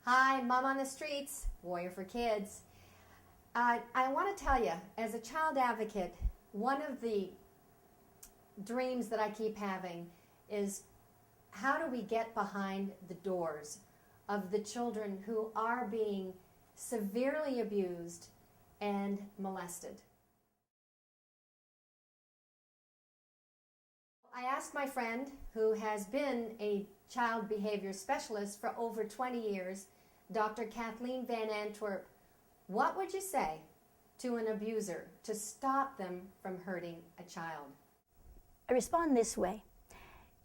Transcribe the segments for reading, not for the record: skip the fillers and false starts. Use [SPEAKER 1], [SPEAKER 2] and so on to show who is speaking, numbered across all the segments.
[SPEAKER 1] Hi, Mom on the Streets, Warrior for Kids. I want to tell you, as a child advocate, one of the dreams that I keep having is how do we get behind the doors of the children who are being severely abused and molested. I asked my friend, who has been a child behavior specialist for over 20 years, Dr. Kathleen Van Antwerp, what would you say to an abuser to stop them from hurting a child?
[SPEAKER 2] I respond this way.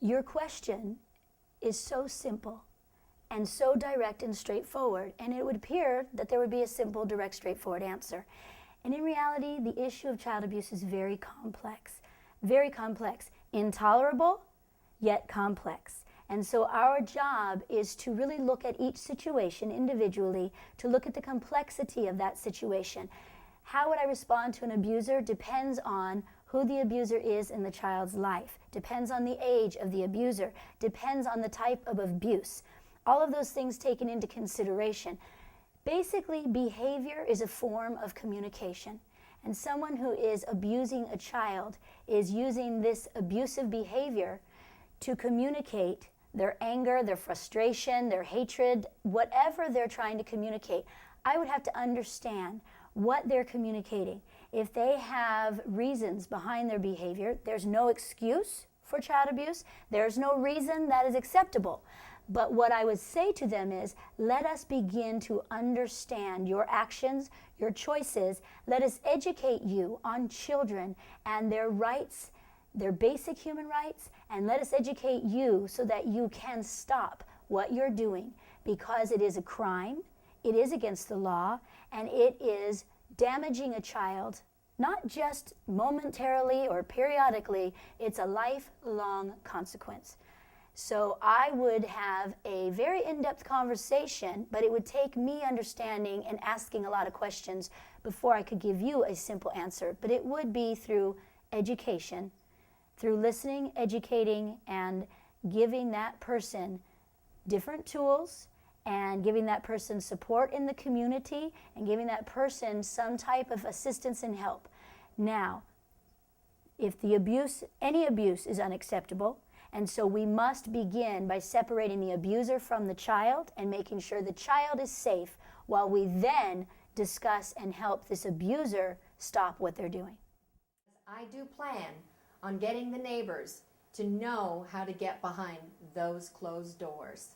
[SPEAKER 2] Your question is so simple and so direct and straightforward, and it would appear that there would be a simple, direct, straightforward answer. And in reality, the issue of child abuse is very complex, intolerable, yet complex. And so our job is to really look at each situation individually, to look at the complexity of that situation. How would I respond to an abuser depends on who the abuser is in the child's life, depends on the age of the abuser, depends on the type of abuse. All of those things taken into consideration. Basically, behavior is a form of communication. And someone who is abusing a child is using this abusive behavior to communicate their anger, their frustration, their hatred, whatever they're trying to communicate. I would have to understand what they're communicating. If they have reasons behind their behavior, there's no excuse for child abuse. There's no reason that is acceptable. But what I would say to them is, let us begin to understand your actions, your choices. Let us educate you on children and their rights, their basic human rights, and let us educate you so that you can stop what you're doing, because it is a crime, it is against the law, and it is damaging a child, not just momentarily or periodically, it's a lifelong consequence. So I would have a very in-depth conversation, but it would take me understanding and asking a lot of questions before I could give you a simple answer. But it would be through education, through listening, educating, and giving that person different tools and giving that person support in the community and giving that person some type of assistance and help. Now, if any abuse is unacceptable, and so we must begin by separating the abuser from the child and making sure the child is safe while we then discuss and help this abuser stop what they're doing.
[SPEAKER 1] I do plan on getting the neighbors to know how to get behind those closed doors.